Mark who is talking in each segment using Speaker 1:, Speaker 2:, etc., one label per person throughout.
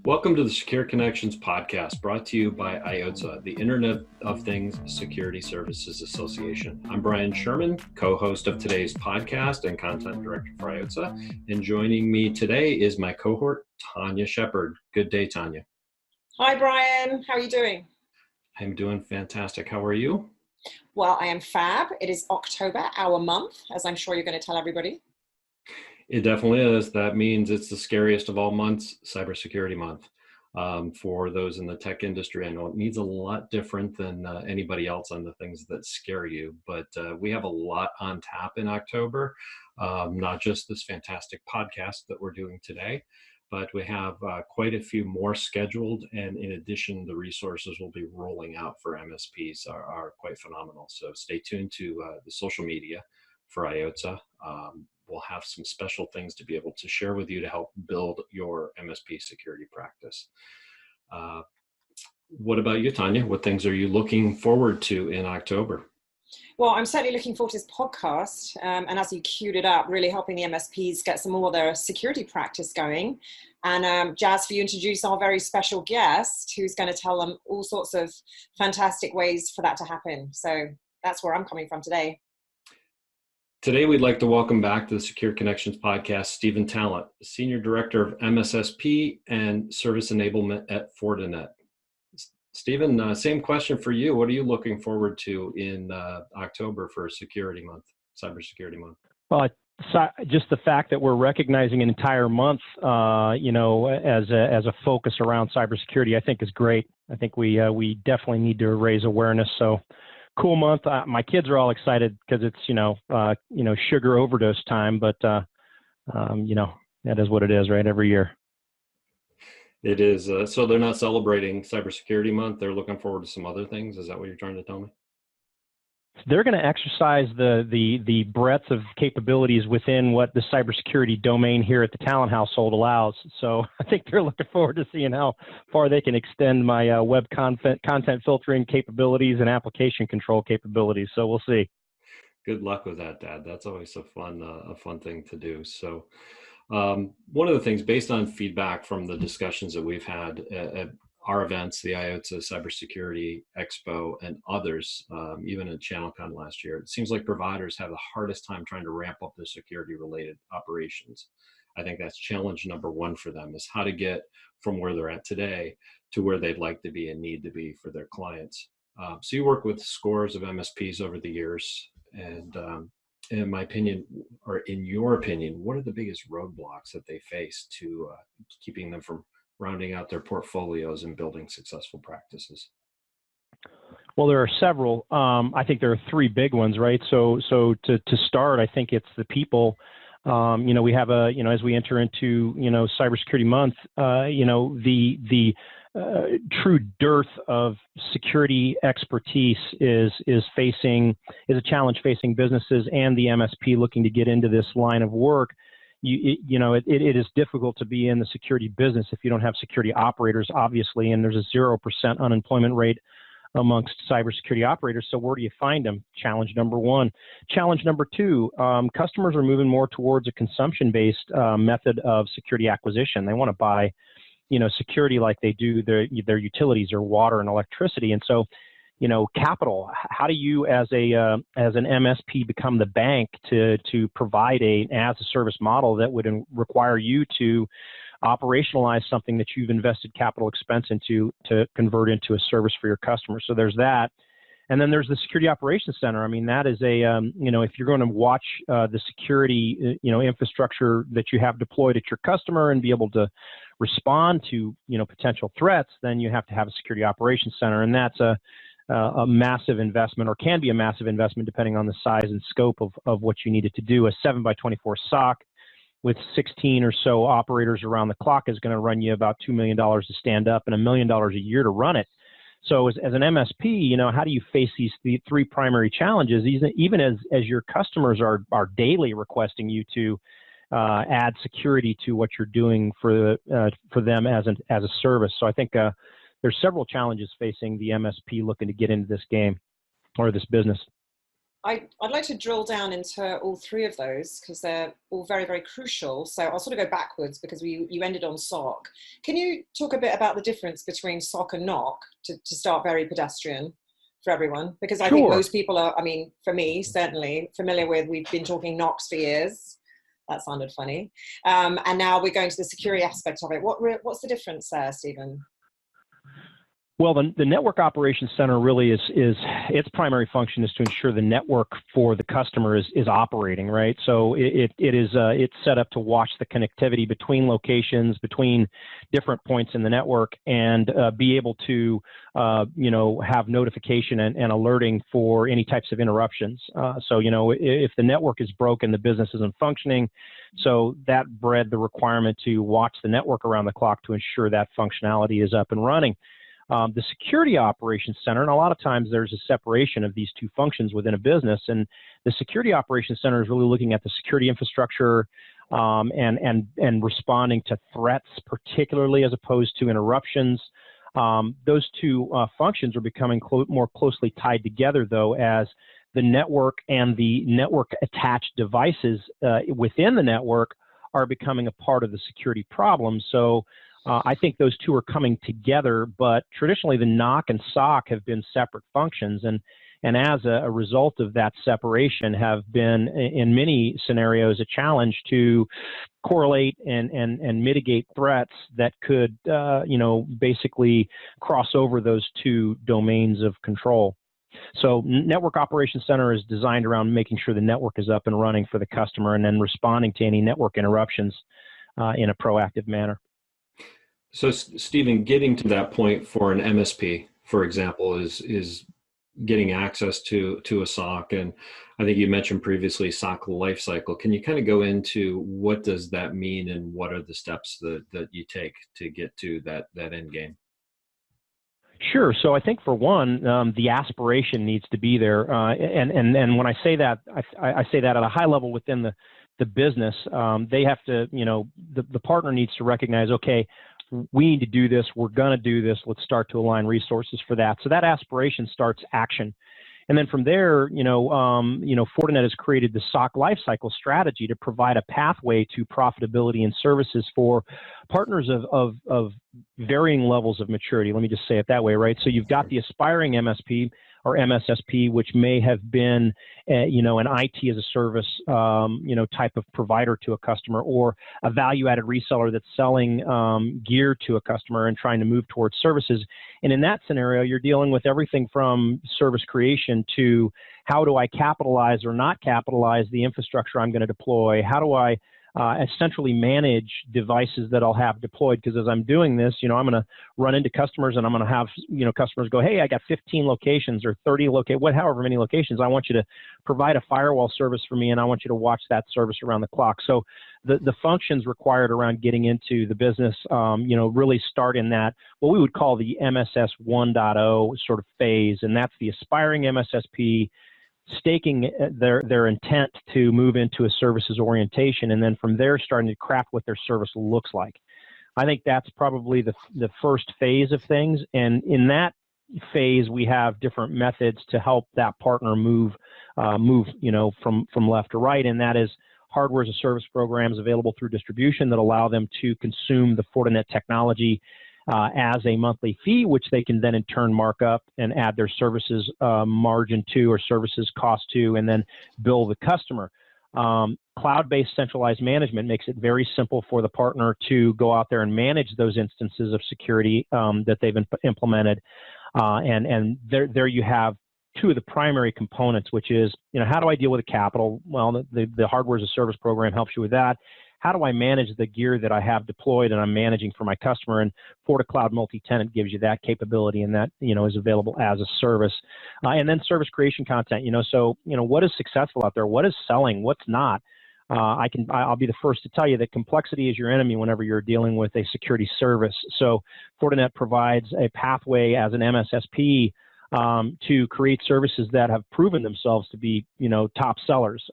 Speaker 1: Welcome to the Secure Connections podcast, brought to you by Iotssa, the Internet of Things Security Services Association. I'm Brian Sherman, co-host of today's podcast and content director for Iotssa. And joining me today is my cohort, Tania Shepard. Good day, Tania.
Speaker 2: Hi, Brian. How are you doing?
Speaker 1: I'm doing fantastic. How are you?
Speaker 2: Well, I am fab. It is October, our month, as I'm sure you're going to tell everybody.
Speaker 1: It definitely is. That means it's the scariest of all months, Cybersecurity Month. For those in the tech industry, I know it means a lot different than anybody else on the things that scare you, but we have a lot on tap in October, not just this fantastic podcast that we're doing today, but we have quite a few more scheduled, and in addition, the resources we'll be rolling out for MSPs are quite phenomenal. So stay tuned to the social media for Iotssa. We'll have some special things to be able to share with you to help build your MSP security practice. What about you, Tania? What things are you looking forward to in October?
Speaker 2: Well, I'm certainly looking forward to this podcast, and as you queued it up, really helping the MSPs get some more of their security practice going. And Jazz, for you to introduce our very special guest, who's going to tell them all sorts of fantastic ways for that to happen. So that's where I'm coming from today.
Speaker 1: Today, we'd like to welcome back to the Secure Connections podcast, Stephan Tallent, Senior Director of MSSP and Service Enablement at Fortinet. Stephan, same question for you. What are you looking forward to in October for Security Month, Cybersecurity Month?
Speaker 3: Well, just the fact that we're recognizing an entire month, as a focus around cybersecurity, I think is great. I think we definitely need to raise awareness. So. Cool month. My kids are all excited because it's sugar overdose time, but that is what it is, right? Every year.
Speaker 1: It is. So they're not celebrating Cybersecurity Month. They're looking forward to some other things. Is that what you're trying to tell me?
Speaker 3: They're going to exercise the breadth of capabilities within what the cybersecurity domain here at the Tallent household allows. So I think they're looking forward to seeing how far they can extend my web content filtering capabilities and application control capabilities. So we'll see.
Speaker 1: Good luck with that, Dad. That's always a fun thing to do. So one of the things, based on feedback from the discussions that we've had at our events, the Iotssa Cybersecurity Expo and others, even at ChannelCon last year, it seems like providers have the hardest time trying to ramp up their security-related operations. I think that's challenge number one for them, is how to get from where they're at today to where they'd like to be and need to be for their clients. So you work with scores of MSPs over the years, and in my opinion, or in your opinion, what are the biggest roadblocks that they face to keeping them from rounding out their portfolios and building successful practices?
Speaker 3: Well, there are several. I think there are three big ones, right? So to start, I think it's the people. We have as we enter into Cybersecurity Month, the true dearth of security expertise is a challenge facing businesses and the MSP looking to get into this line of work. It is difficult to be in the security business if you don't have security operators, obviously, and there's a 0% unemployment rate amongst cybersecurity operators. So where do you find them? Challenge number one. Challenge number two, customers are moving more towards a consumption-based method of security acquisition. They want to buy, security like they do their utilities or water and electricity. And so, capital, how do you as an MSP become the bank to provide an as-a-service model that would require you to operationalize something that you've invested capital expense into to convert into a service for your customers? So there's that. And then there's the Security Operations Center. I mean, that is if you're going to watch the security, infrastructure that you have deployed at your customer and be able to respond to, potential threats, then you have to have a Security Operations Center. And that's a massive investment, or can be a massive investment depending on the size and scope of what you needed to do. A 7x24 SOC with 16 or so operators around the clock is going to run you about $2 million to stand up and $1 million a year to run it. So as an MSP, how do you face the three primary challenges, even as your customers are daily requesting you to add security to what you're doing for them as a service? So I think there's several challenges facing the MSP looking to get into this game or this business.
Speaker 2: I'd like to drill down into all three of those because they're all very, very crucial. So I'll sort of go backwards because you ended on SOC. Can you talk a bit about the difference between SOC and NOC to start very pedestrian for everyone? Because I think most people are, I mean, for me, certainly familiar with, we've been talking NOCs for years. That sounded funny. And now we're going to the security aspect of it. What's the difference there, Stephan?
Speaker 3: Well, the Network Operations Center really is its primary function is to ensure the network for the customer is operating, right? So it's set up to watch the connectivity between locations, between different points in the network, and be able to have notification and alerting for any types of interruptions. So if the network is broken, the business isn't functioning. So that bred the requirement to watch the network around the clock to ensure that functionality is up and running. The Security Operations Center, and a lot of times there's a separation of these two functions within a business, and the Security Operations Center is really looking at the security infrastructure and responding to threats, particularly as opposed to interruptions. Those two functions are becoming more closely tied together, though, as the network and the network-attached devices within the network are becoming a part of the security problem. So I think those two are coming together, but traditionally the NOC and SOC have been separate functions, and as a result of that separation have been, in many scenarios, a challenge to correlate and mitigate threats that could, basically cross over those two domains of control. So Network Operations Center is designed around making sure the network is up and running for the customer and then responding to any network interruptions in a proactive manner.
Speaker 1: So, Stephan, getting to that point for an MSP, for example, is getting access to a SOC, and I think you mentioned previously SOC life cycle. Can you kind of go into what does that mean and what are the steps that you take to get to that end game?
Speaker 3: Sure. So I think for one, the aspiration needs to be there, and when I say that, I say that at a high level within the business. They have to, the partner needs to recognize, okay, we need to do this. We're going to do this. Let's start to align resources for that. So that aspiration starts action. And then from there, Fortinet has created the SOC lifecycle strategy to provide a pathway to profitability and services for partners of varying levels of maturity. Let me just say it that way, right? So you've got the aspiring MSP or MSSP, which may have been, an IT as a service, type of provider to a customer, or a value-added reseller that's selling gear to a customer and trying to move towards services. And in that scenario, you're dealing with everything from service creation to how do I capitalize or not capitalize the infrastructure I'm going to deploy? How do I essentially manage devices that I'll have deployed? Because as I'm doing this, I'm going to run into customers and I'm going to have, customers go, hey, I got 15 locations or 30 however many locations. I want you to provide a firewall service for me and I want you to watch that service around the clock. So the functions required around getting into the business, really start in that, what we would call the MSS 1.0 sort of phase. And that's the aspiring MSSP staking their intent to move into a services orientation, and then from there starting to craft what their service looks like. I think that's probably the first phase of things, and in that phase we have different methods to help that partner move from left to right, and that is hardware as a service programs available through distribution that allow them to consume the Fortinet technology as a monthly fee, which they can then in turn mark up and add their services margin to, or services cost to, and then bill the customer. Cloud-based centralized management makes it very simple for the partner to go out there and manage those instances of security that they've implemented. And there you have two of the primary components, which is, how do I deal with the capital? Well, the hardware as a service program helps you with that. How do I manage the gear that I have deployed and I'm managing for my customer? And FortiCloud Multi-Tenant gives you that capability, and that, is available as a service. And then service creation content, so, what is successful out there? What is selling? What's not? I'll be the first to tell you that complexity is your enemy whenever you're dealing with a security service. So Fortinet provides a pathway as an MSSP to create services that have proven themselves to be, top sellers,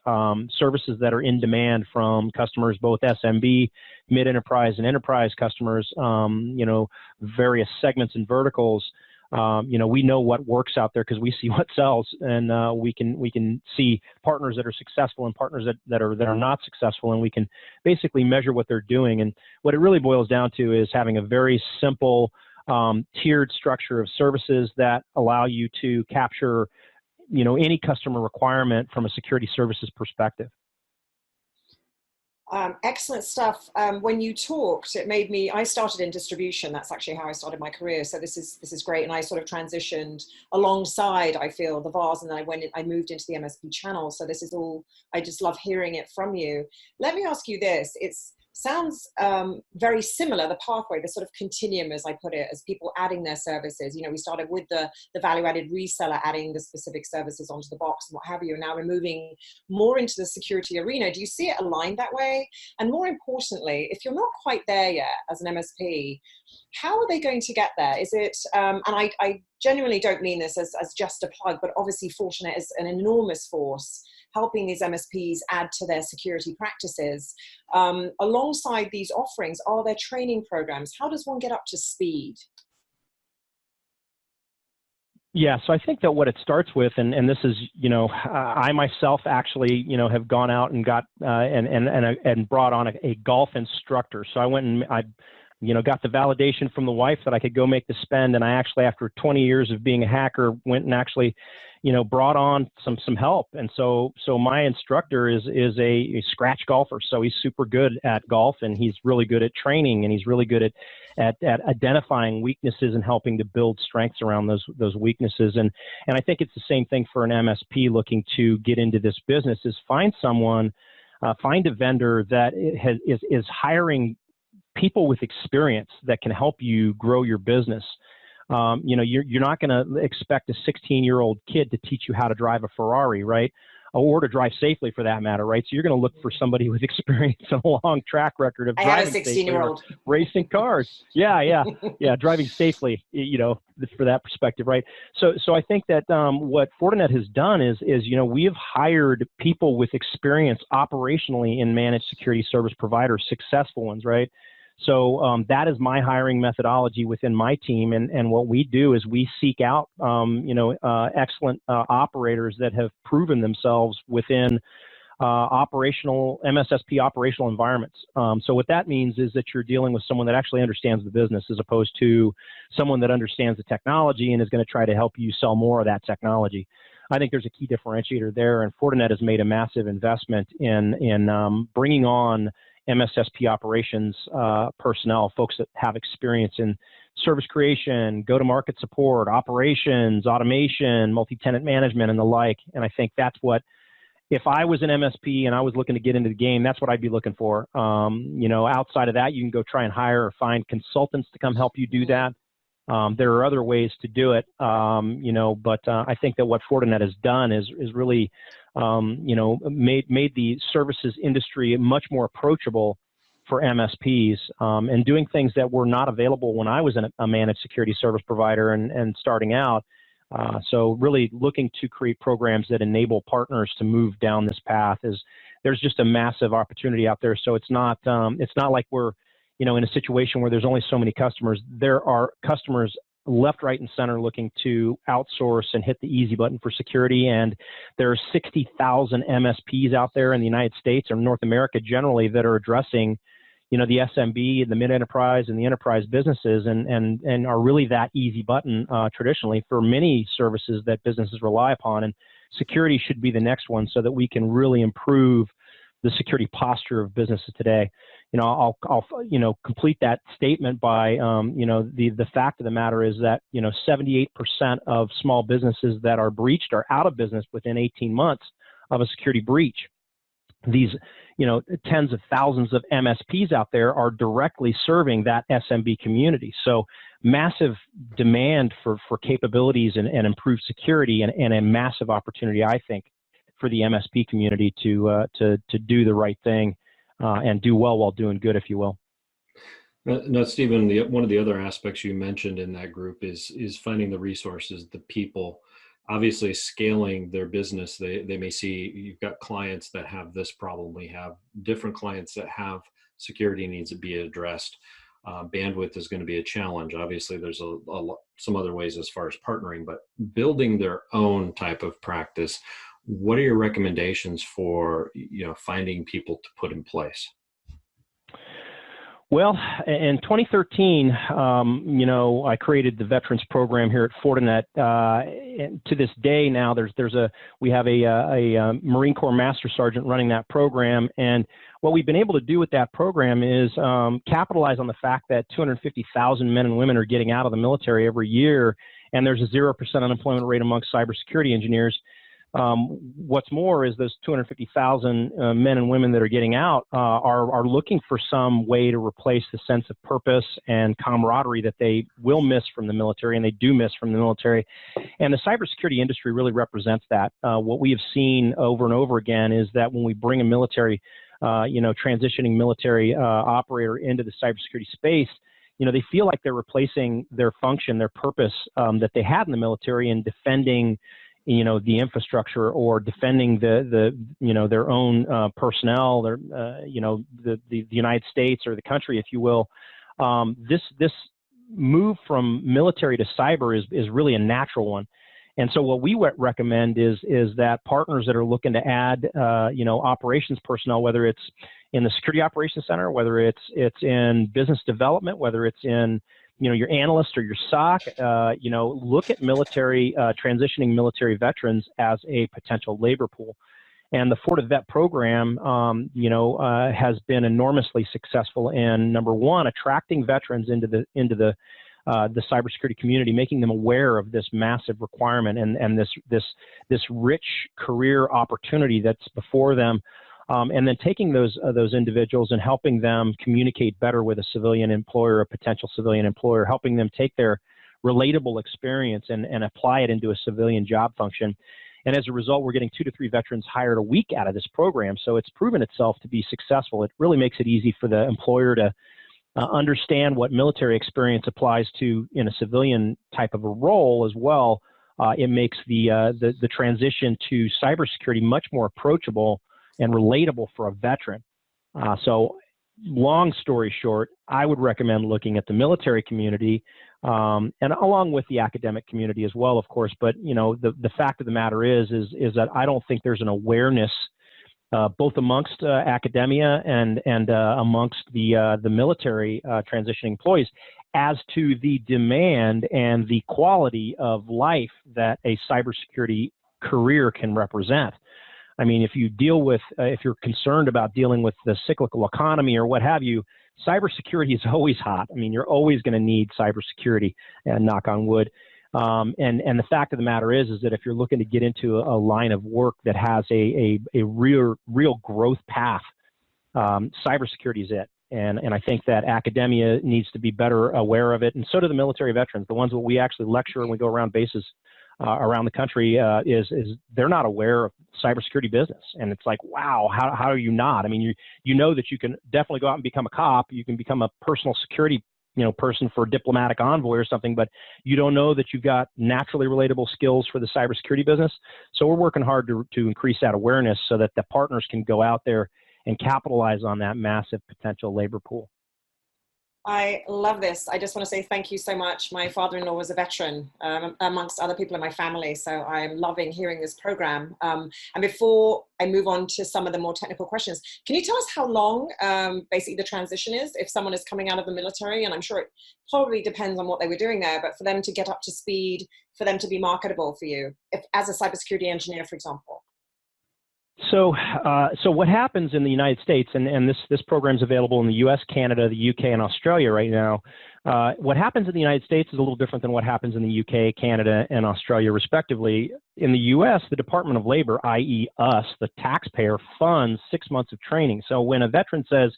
Speaker 3: services that are in demand from customers, both SMB, mid-enterprise, and enterprise customers, various segments and verticals. We know what works out there because we see what sells, and we can see partners that are successful and partners that are not successful, and we can basically measure what they're doing. And what it really boils down to is having a very simple tiered structure of services that allow you to capture any customer requirement from a security services perspective.
Speaker 2: Excellent stuff. When you talked, it made me, I started in distribution. That's actually how I started my career. So this is great. And I sort of transitioned alongside, I feel, the VARs, and then I moved into the MSP channel. So this is all, I just love hearing it from you. Let me ask you this. Sounds very similar, the pathway, the sort of continuum, as I put it, as people adding their services. We started with the value-added reseller adding the specific services onto the box and what have you, and now we're moving more into the security arena. Do you see it aligned that way? And more importantly, if you're not quite there yet as an MSP, how are they going to get there? Is it, and I genuinely don't mean this as just a plug, but obviously Fortinet is an enormous force helping these MSPs add to their security practices. Alongside these offerings, are there training programs? How does one get up to speed?
Speaker 3: Yeah, so I think that what it starts with, and this is, I myself actually, have gone out and got and brought on a golf instructor. So I went and I got the validation from the wife that I could go make the spend, and I actually, after 20 years of being a hacker, went and actually, brought on some help. And so my instructor is a scratch golfer, so he's super good at golf, and he's really good at training, and he's really good at identifying weaknesses and helping to build strengths around those weaknesses. And I think it's the same thing for an MSP looking to get into this business: is find a vendor that is hiring people with experience that can help you grow your business. You're not going to expect a 16-year-old kid to teach you how to drive a Ferrari, right? Or to drive safely, for that matter, right? So you're going to look for somebody with experience and a long track record of driving safely. I have a 16-year-old. Racing cars. Yeah, driving safely, for that perspective, right? So I think that what Fortinet has done is we have hired people with experience operationally in managed security service providers, successful ones, right? So that is my hiring methodology within my team, and what we do is we seek out excellent operators that have proven themselves within operational MSSP operational environments. So what that means is that you're dealing with someone that actually understands the business, as opposed to someone that understands the technology and is going to try to help you sell more of that technology. I think there's a key differentiator there, and Fortinet has made a massive investment in bringing on MSSP operations personnel, folks that have experience in service creation, go-to-market support, operations, automation, multi-tenant management, and the like. And I think that's what, if I was an MSP and I was looking to get into the game, that's what I'd be looking for. Outside of that, you can go try and hire or find consultants to come help you do that. There are other ways to do it, but I think that what Fortinet has done is really, made the services industry much more approachable for MSPs, and doing things that were not available when I was a managed security service provider and starting out. So really looking to create programs that enable partners to move down this path. There's just a massive opportunity out there. So it's not like we're in a situation where there's only so many customers. There are customers left, right, and center looking to outsource and hit the easy button for security. And there are 60,000 MSPs out there in the United States or North America generally that are addressing, the SMB, the mid-enterprise, and the enterprise businesses, and are really that easy button traditionally for many services that businesses rely upon. And security should be the next one, so that we can really improve the security posture of businesses today. I'll complete that statement by, the fact of the matter is that, 78% of small businesses that are breached are out of business within 18 months of a security breach. These, tens of thousands of MSPs out there are directly serving that SMB community. So massive demand for capabilities and improved security, and a massive opportunity, I think, for the MSP community to do the right thing and do well while doing good, if you will.
Speaker 1: Now, Stephen, one of the other aspects you mentioned in that group is finding the resources, the people. Obviously, scaling their business, they may see you've got clients that have this problem. We have different clients that have security needs to be addressed. bandwidth is going to be a challenge. Obviously, there's some other ways as far as partnering, but building their own type of practice. What are your recommendations for finding people to put in place?
Speaker 3: Well, in 2013, I created the veterans program here at Fortinet. And to this day, now we have a Marine Corps Master Sergeant running that program, and what we've been able to do with that program is capitalize on the fact that 250,000 men and women are getting out of the military every year, and there's a 0% unemployment rate amongst cybersecurity engineers. What's more is those 250,000 men and women that are getting out are looking for some way to replace the sense of purpose and camaraderie that they will miss from the military, and they do miss from the military. And the cybersecurity industry really represents that. What we have seen over and over again is that when we bring a military, transitioning military operator into the cybersecurity space, they feel like they're replacing their function, their purpose that they had in the military in defending the infrastructure or defending their own personnel, the United States or the country, if you will. This move from military to cyber is really a natural one. And so what we recommend is that partners that are looking to add, operations personnel, whether it's in the Security Operations Center, whether it's in business development, whether it's in your analyst or your SOC, look at transitioning military veterans as a potential labor pool. And the FortiVet program, has been enormously successful in, number one, attracting veterans into the cybersecurity community, making them aware of this massive requirement and this rich career opportunity that's before them. And then taking those individuals and helping them communicate better with a civilian employer, a potential civilian employer, helping them take their relatable experience and apply it into a civilian job function. And as a result, we're getting 2 to 3 veterans hired a week out of this program. So it's proven itself to be successful. It really makes it easy for the employer to understand what military experience applies to in a civilian type of a role as well. It makes the transition to cybersecurity much more approachable and relatable for a veteran. So long story short, I would recommend looking at the military community and along with the academic community as well, of course. But, the fact of the matter is that I don't think there's an awareness both amongst academia and amongst the military transitioning employees as to the demand and the quality of life that a cybersecurity career can represent. I mean, if you're concerned about dealing with the cyclical economy or what have you, cybersecurity is always hot. I mean, you're always going to need cybersecurity, and knock on wood. And the fact of the matter is that if you're looking to get into a line of work that has a real growth path, cybersecurity is it. And I think that academia needs to be better aware of it, and so do the military veterans. The ones that we actually lecture and we go around bases around the country is they're not aware of cybersecurity business. And it's like, wow, how are you not? I mean, you know that you can definitely go out and become a cop. You can become a personal security person for a diplomatic envoy or something, but you don't know that you've got naturally relatable skills for the cybersecurity business. So we're working hard to increase that awareness so that the partners can go out there and capitalize on that massive potential labor pool.
Speaker 2: I love this. I just want to say thank you so much. My father-in-law was a veteran, amongst other people in my family, so I'm loving hearing this program. And before I move on to some of the more technical questions, can you tell us how long basically the transition is if someone is coming out of the military? And I'm sure it probably depends on what they were doing there, but for them to get up to speed, for them to be marketable for you, as a cybersecurity engineer, for example.
Speaker 3: So what happens in the United States, and this program is available in the U.S., Canada, the UK, and Australia right now. What happens in the United States is a little different than what happens in the UK, Canada, and Australia, respectively. In the U.S., the Department of Labor, i.e. us, the taxpayer, funds 6 months of training. So when a veteran says,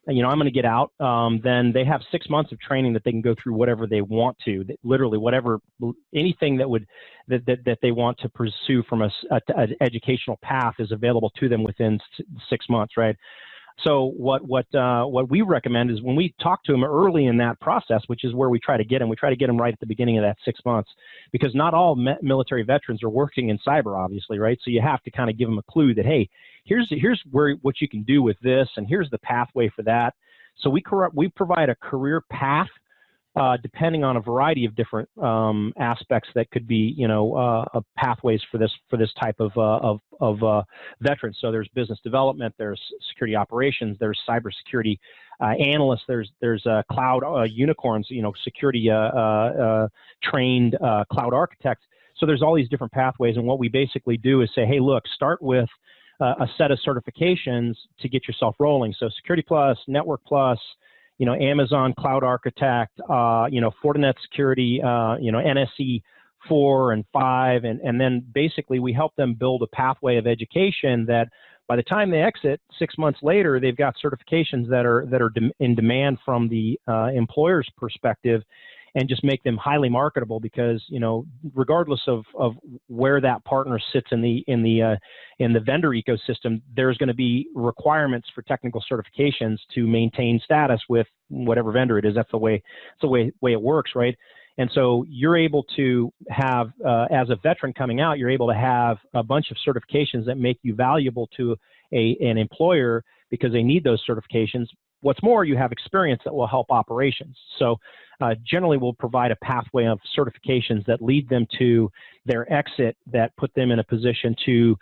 Speaker 3: I'm going to get out, then they have 6 months of training that they can go through whatever they want to, literally anything that they want to pursue from an educational path is available to them within 6 months, right? So what we recommend is when we talk to them early in that process, which is where we try to get them right at the beginning of that 6 months, because not all military veterans are working in cyber, obviously, right? So you have to kind of give them a clue that, hey, here's what you can do with this, and here's the pathway for that. So we provide a career path depending on a variety of different aspects that could be, pathways for this type of veterans. So there's business development, there's security operations, there's cybersecurity analysts, there's cloud unicorns, security trained cloud architects. So there's all these different pathways, and what we basically do is say, hey, look, start with a set of certifications to get yourself rolling. So Security Plus, Network Plus, Amazon Cloud Architect, Fortinet Security, NSE 4 and 5, and then basically we help them build a pathway of education that by the time they exit 6 months later, they've got certifications that are in demand from the employer's perspective, and just make them highly marketable because, regardless of where that partner sits in the vendor ecosystem, there's going to be requirements for technical certifications to maintain status with whatever vendor it is. That's the way it works, right? And so you're able to have, as a veteran coming out, you're able to have a bunch of certifications that make you valuable to an employer because they need those certifications. What's more, you have experience that will help operations. So generally we'll provide a pathway of certifications that lead them to their exit, that put them in a position to,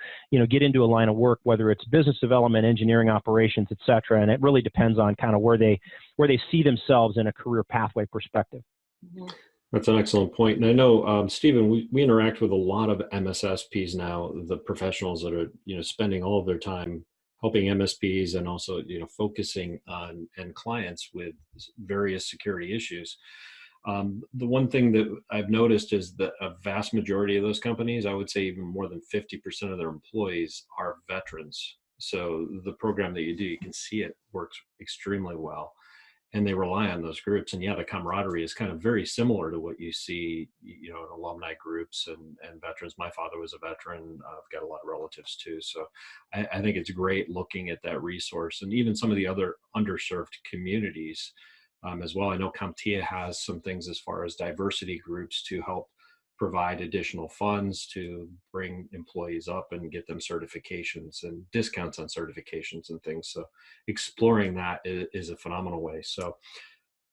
Speaker 3: get into a line of work, whether it's business development, engineering operations, et cetera. And it really depends on kind of where they see themselves in a career pathway perspective.
Speaker 2: Mm-hmm.
Speaker 1: That's an excellent point. And I know, Stephen, we interact with a lot of MSSPs now, the professionals that are, spending all of their time helping MSPs and also, focusing on end clients with various security issues. The one thing that I've noticed is that a vast majority of those companies, I would say even more than 50% of their employees are veterans. So the program that you do, you can see it works extremely well. And they rely on those groups. And yeah, the camaraderie is kind of very similar to what you see, in alumni groups and veterans. My father was a veteran. I've got a lot of relatives too. So I think it's great looking at that resource and even some of the other underserved communities as well. I know CompTIA has some things as far as diversity groups to help provide additional funds to bring employees up and get them certifications and discounts on certifications and things. So exploring that is a phenomenal way. So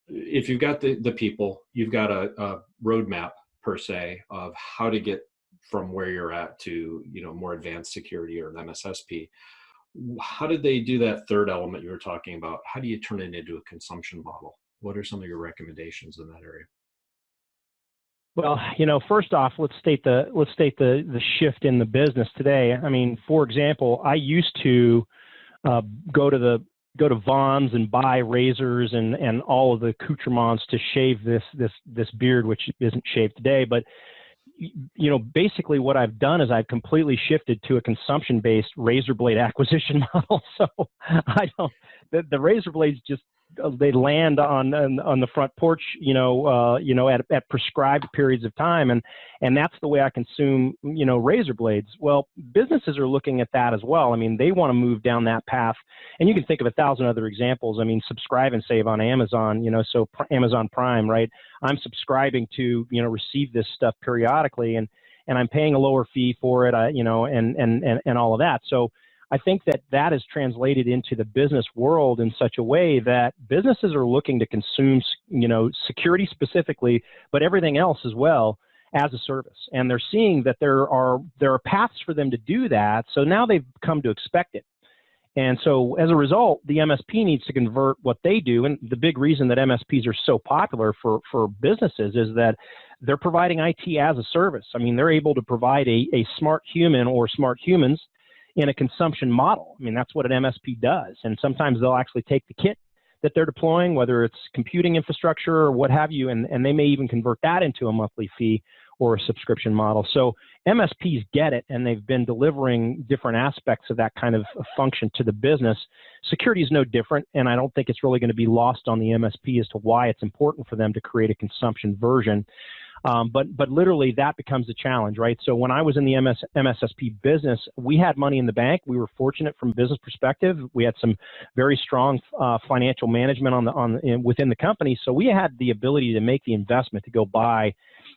Speaker 1: if you've got the people, you've got a roadmap per se of how to get from where you're at to, more advanced security or an MSSP. How did they do that third element you were talking about? How do you turn it into a consumption model? What are some of your recommendations in that area?
Speaker 3: Well, first off, let's state the shift in the business today. I mean, for example, I used to go to Vaughn's and buy razors and all of the accoutrements to shave this beard, which isn't shaved today. But basically what I've done is I've completely shifted to a consumption-based razor blade acquisition model. So the razor blades just, they land on the front porch, at prescribed periods of time, and that's the way I consume, razor blades. Well, businesses are looking at that as well. I mean, they want to move down that path, and you can think of 1,000 other examples. I mean, subscribe and save on Amazon, so Amazon Prime, right? I'm subscribing to, receive this stuff periodically, and I'm paying a lower fee for it, and all of that. So I think that is translated into the business world in such a way that businesses are looking to consume, security specifically, but everything else as well as a service. And they're seeing that there are paths for them to do that. So now they've come to expect it. And so as a result, the MSP needs to convert what they do. And the big reason that MSPs are so popular for businesses is that they're providing IT as a service. I mean, they're able to provide a smart human or smart humans in a consumption model. I mean, that's what an MSP does. And sometimes they'll actually take the kit that they're deploying, whether it's computing infrastructure or what have you, and they may even convert that into a monthly fee or a subscription model. So MSPs get it, and they've been delivering different aspects of that kind of function to the business. Security is no different, and I don't think it's really going to be lost on the MSP as to why it's important for them to create a consumption version. But literally that becomes a challenge, right? So when I was in the MSSP business, we had money in the bank. We were fortunate from a business perspective. We had some very strong financial management within the company. So we had the ability to make the investment to go buy,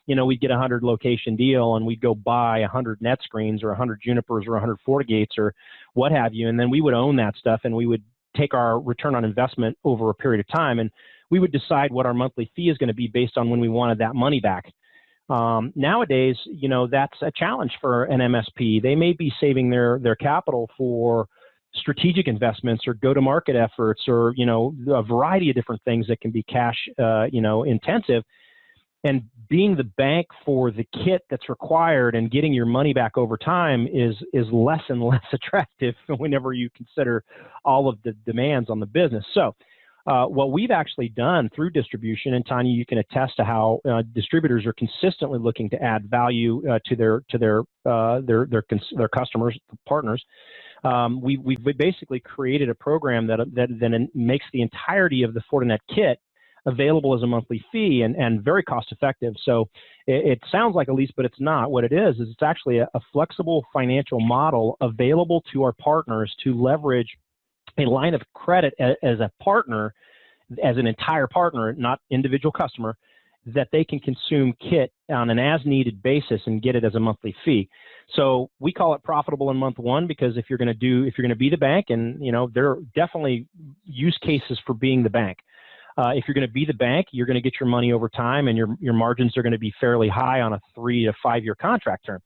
Speaker 3: we'd get a 100 location deal and we'd go buy 100 NetScreens or 100 Junipers or 100 FortiGates or what have you. And then we would own that stuff and we would take our return on investment over a period of time, and we would decide what our monthly fee is going to be based on when we wanted that money back. Nowadays, you know, that's a challenge for an MSP. They may be saving their capital for strategic investments or go-to-market efforts, or, you know, a variety of different things that can be cash, you know, intensive. And being the bank for the kit that's required and getting your money back over time is less and less attractive whenever you consider all of the demands on the business. So what we've actually done through distribution, and Tania, you can attest to how distributors are consistently looking to add value to their customers, partners. We've basically created a program that makes the entirety of the Fortinet kit available as a monthly fee and very cost effective. So it sounds like a lease, but it's not. What it is it's actually a flexible financial model available to our partners to leverage a line of credit as a partner, as an entire partner, not individual customer, that they can consume kit on an as-needed basis and get it as a monthly fee. So we call it profitable in month one, because if you're going to be the bank, and you know, there are definitely use cases for being the bank. If you're going to be the bank, you're going to get your money over time, and your margins are going to be fairly high on a 3 to 5 year contract term.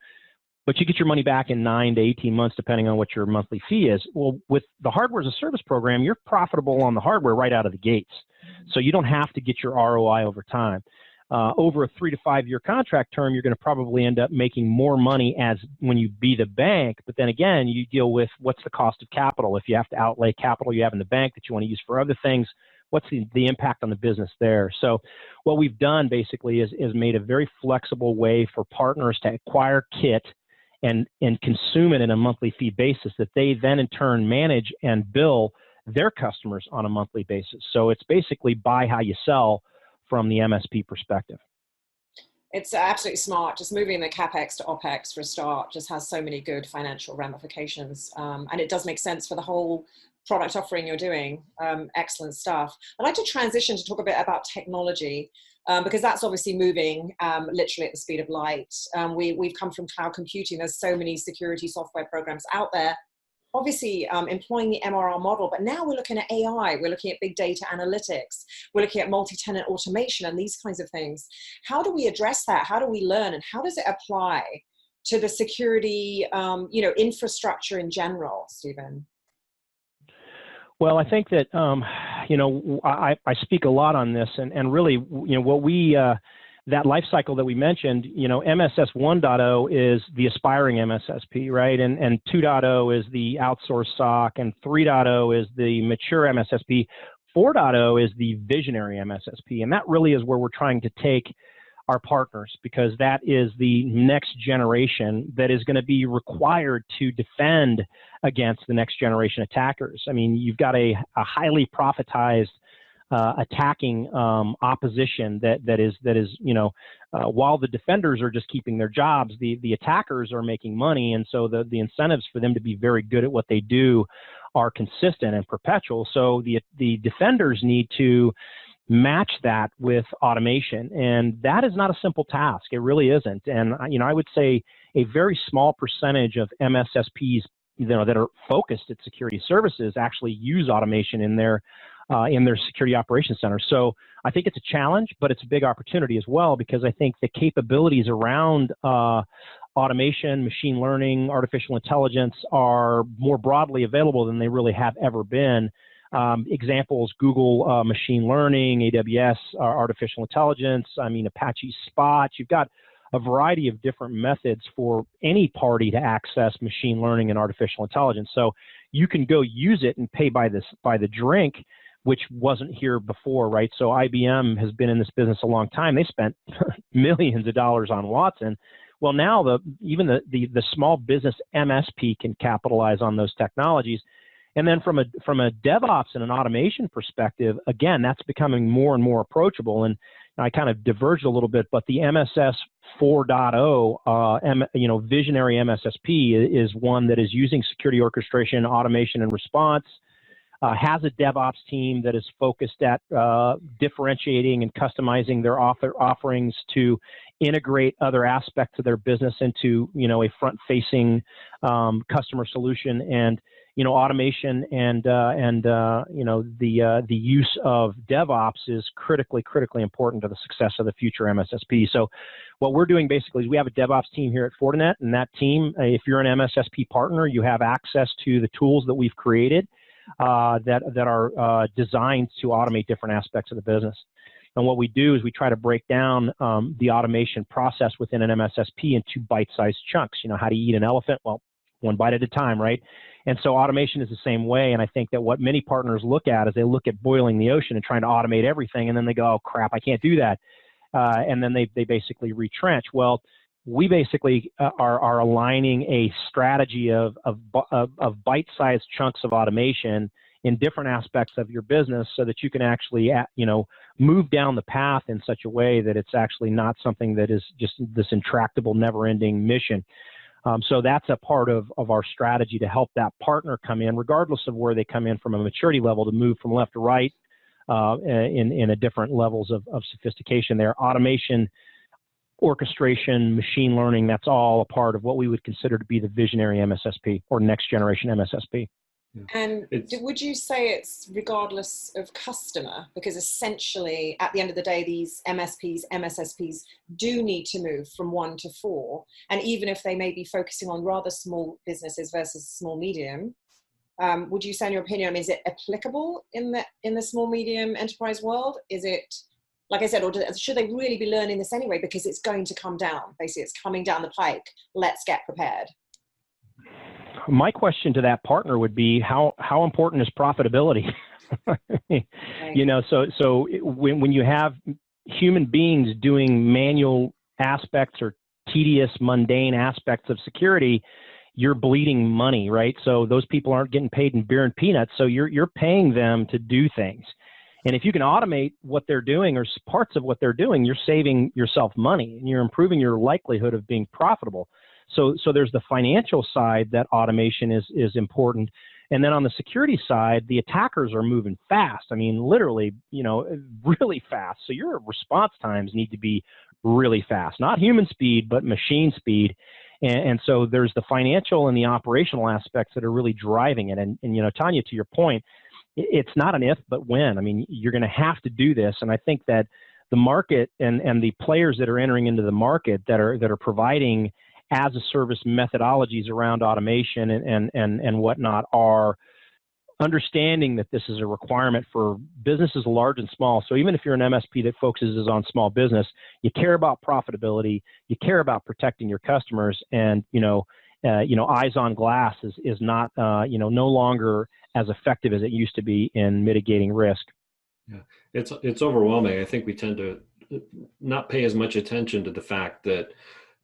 Speaker 3: But you get your money back in 9 to 18 months, depending on what your monthly fee is. Well, with the hardware as a service program, you're profitable on the hardware right out of the gates. So you don't have to get your ROI over time. Over a 3 to 5 year contract term, you're going to probably end up making more money as when you be the bank. But then again, you deal with what's the cost of capital. If you have to outlay capital you have in the bank that you want to use for other things, what's the impact on the business there? So what we've done basically is made a very flexible way for partners to acquire kit and consume it in a monthly fee basis that they then in turn manage and bill their customers on a monthly basis. So it's basically buy how you sell from the MSP perspective.
Speaker 2: It's absolutely smart. Just moving the CapEx to OpEx for a start just has so many good financial ramifications. And it does make sense for the whole product offering you're doing. Excellent stuff. I'd like to transition to talk a bit about technology, because that's obviously moving literally at the speed of light. We've come from cloud computing. There's so many security software programs out there, obviously employing the MRR model, but now we're looking at AI, we're looking at big data analytics, we're looking at multi-tenant automation and these kinds of things. How do we address that? How do we learn, and how does it apply to the security you know, infrastructure in general, Stephan?
Speaker 3: Well, I think that, you know, I speak a lot on this, and really, you know, what we, that life cycle that we mentioned, you know, MSS 1.0 is the aspiring MSSP, right? And 2.0 is the outsourced SOC, and 3.0 is the mature MSSP. 4.0 is the visionary MSSP, and that really is where we're trying to take our partners, because that is the next generation that is going to be required to defend against the next generation attackers. I mean, you've got a highly profitized attacking opposition that is you know, while the defenders are just keeping their jobs, the attackers are making money, and so the incentives for them to be very good at what they do are consistent and perpetual. So the defenders need to match that with automation, and that is not a simple task. It really isn't. And you know, I would say a very small percentage of MSSPs, you know, that are focused at security services actually use automation in their security operations center. So I think it's a challenge, but it's a big opportunity as well, because I think the capabilities around automation, machine learning, artificial intelligence are more broadly available than they really have ever been. Examples: Google machine learning, AWS artificial intelligence, I mean Apache Spot. You've got a variety of different methods for any party to access machine learning and artificial intelligence. So you can go use it and pay by the drink, which wasn't here before, right? So IBM has been in this business a long time. They spent millions of dollars on Watson. Well, now even the small business MSP can capitalize on those technologies. And then from a DevOps and an automation perspective, again, that's becoming more and more approachable. And I kind of diverged a little bit, but the MSS 4.0, you know, visionary MSSP is one that is using security orchestration, automation, and response. Has a DevOps team that is focused at differentiating and customizing their offerings to integrate other aspects of their business into, you know, a front-facing customer solution. And automation and the use of DevOps is critically important to the success of the future MSSP. So what we're doing basically is we have a DevOps team here at Fortinet, and that team, if you're an MSSP partner, you have access to the tools that we've created that are designed to automate different aspects of the business. And what we do is we try to break down the automation process within an MSSP into bite-sized chunks. How do you eat an elephant? Well, one bite at a time, right? And so automation is the same way. And I think that what many partners look at is they look at boiling the ocean and trying to automate everything, and then they go, oh crap, I can't do that. And then they basically retrench. Well, we basically are aligning a strategy of bite-sized chunks of automation in different aspects of your business so that you can actually, move down the path in such a way that it's actually not something that is just this intractable, never-ending mission. So that's a part of our strategy to help that partner come in, regardless of where they come in from a maturity level, to move from left to right in a different levels of sophistication there. Automation, orchestration, machine learning, that's all a part of what we would consider to be the visionary MSSP or next generation MSSP.
Speaker 2: And would you say it's regardless of customer? Because essentially, at the end of the day, these MSPs, MSSPs do need to move from 1 to 4. And even if they may be focusing on rather small businesses versus small medium, would you say, in your opinion, is it applicable in the small medium enterprise world? Is it, like I said, or should they really be learning this anyway because it's going to come down? Basically, it's coming down the pike. Let's get prepared.
Speaker 3: My question to that partner would be, how important is profitability?
Speaker 2: Right.
Speaker 3: So when you have human beings doing manual aspects or tedious, mundane aspects of security, you're bleeding money, right? So those people aren't getting paid in beer and peanuts, so you're paying them to do things. And if you can automate what they're doing or parts of what they're doing, you're saving yourself money and you're improving your likelihood of being profitable. So there's the financial side that automation is important. And then on the security side, the attackers are moving fast. I mean, literally, really fast. So your response times need to be really fast, not human speed, but machine speed. And so there's the financial and the operational aspects that are really driving it. And Tania, to your point, it's not an if, but when. I mean, you're going to have to do this. And I think that the market and the players that are entering into the market that are providing as a service methodologies around automation and whatnot are understanding that this is a requirement for businesses large and small. So even if you're an MSP that focuses on small business, you care about profitability, you care about protecting your customers, and eyes on glass is not no longer as effective as it used to be in mitigating risk.
Speaker 1: Yeah, it's overwhelming. I think we tend to not pay as much attention to the fact that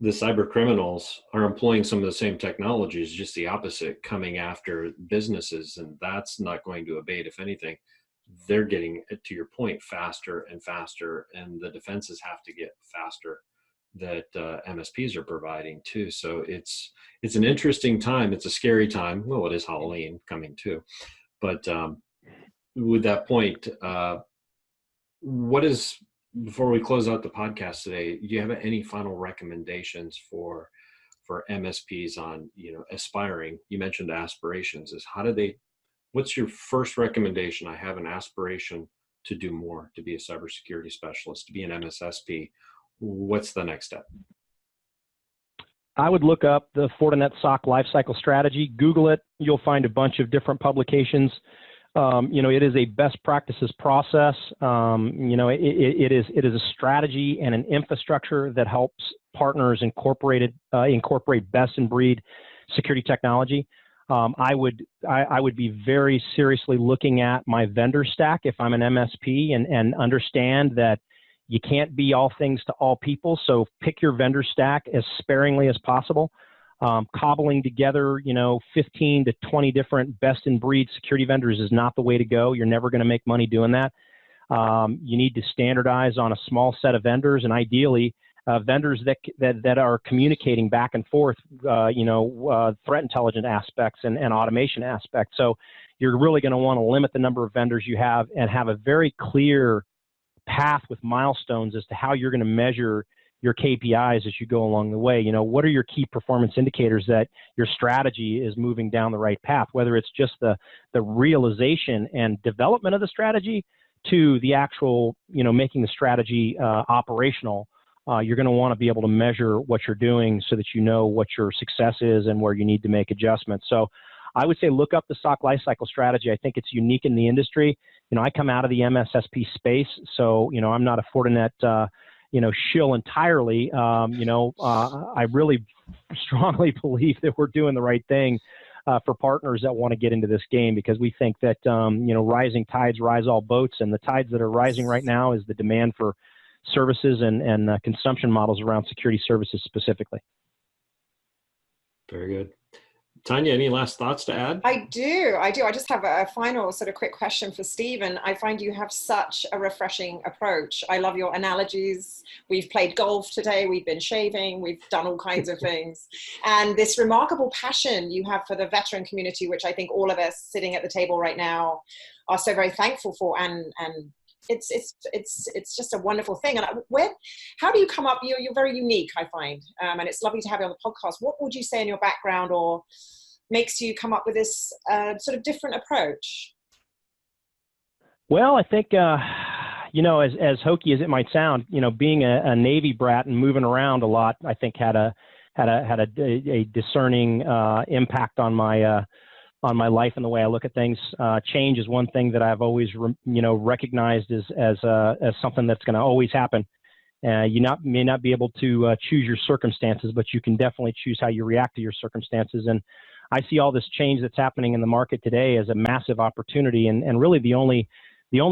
Speaker 1: the cyber criminals are employing some of the same technologies, just the opposite, coming after businesses, and that's not going to abate. If anything, they're getting, to your point, faster and faster, and the defenses have to get faster that MSPs are providing too. So it's an interesting time. It's a scary time. Well, it is Halloween coming too, but with that point, before we close out the podcast today, do you have any final recommendations for MSPs on, aspiring? You mentioned aspirations. What's your first recommendation? I have an aspiration to do more, to be a cybersecurity specialist, to be an MSSP. What's the next step?
Speaker 3: I would look up the Fortinet SOC Life Cycle strategy. Google it. You'll find a bunch of different publications. It is a best practices process. It is a strategy and an infrastructure that helps partners incorporate best in breed security technology. I would be very seriously looking at my vendor stack if I'm an MSP and understand that you can't be all things to all people. So pick your vendor stack as sparingly as possible. Cobbling together, 15 to 20 different best-in-breed security vendors is not the way to go. You're never going to make money doing that. You need to standardize on a small set of vendors, and ideally, vendors that are communicating back and forth, threat intelligence aspects and automation aspects. So you're really going to want to limit the number of vendors you have and have a very clear path with milestones as to how you're going to measure your KPIs as you go along the way. What are your key performance indicators that your strategy is moving down the right path, whether it's just the realization and development of the strategy to the actual, making the strategy operational. You're going to want to be able to measure what you're doing so that you know what your success is and where you need to make adjustments. So I would say look up the SOC lifecycle strategy. I think it's unique in the industry. I come out of the MSSP space, so I'm not a Fortinet shill entirely. I really strongly believe that we're doing the right thing for partners that want to get into this game, because we think that rising tides rise all boats, and the tides that are rising right now is the demand for services and consumption models around security services specifically.
Speaker 1: Very good. Tania, any last thoughts to add?
Speaker 2: I do. I just have a final sort of quick question for Stephen. I find you have such a refreshing approach. I love your analogies. We've played golf today. We've been shaving. We've done all kinds of things. And this remarkable passion you have for the veteran community, which I think all of us sitting at the table right now are so very thankful for. And it's just a wonderful thing. And how do you come up? You're very unique, I find, and it's lovely to have you on the podcast. What would you say in your background or makes you come up with this sort of different approach?
Speaker 3: Well, I think as hokey as it might sound, being a Navy brat and moving around a lot, I think had a discerning impact on my life and the way I look at things. Change is one thing that I've always, recognized as something that's going to always happen. You may not be able to choose your circumstances, but you can definitely choose how you react to your circumstances. And I see all this change that's happening in the market today as a massive opportunity. And really the only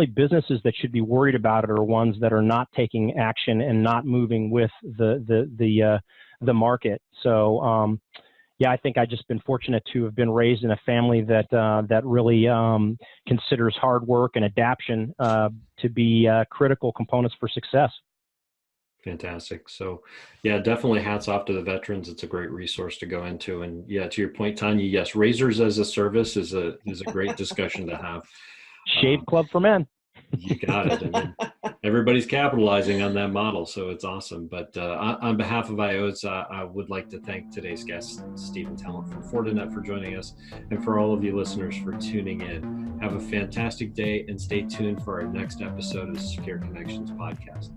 Speaker 3: businesses that should be worried about it are ones that are not taking action and not moving with the market. So, yeah, I think I've just been fortunate to have been raised in a family that really considers hard work and adaptation to be critical components for success.
Speaker 1: Fantastic. So, yeah, definitely hats off to the veterans. It's a great resource to go into. And yeah, to your point, Tanya, yes, Razors as a service is a great discussion to have.
Speaker 3: Shave Club for Men.
Speaker 1: You got it. I mean, everybody's capitalizing on that model, so it's awesome. But on behalf of Iotssa, I would like to thank today's guest, Stephan Tallent from Fortinet, for joining us, and for all of you listeners for tuning in. Have a fantastic day, and stay tuned for our next episode of the Secure Connections podcast.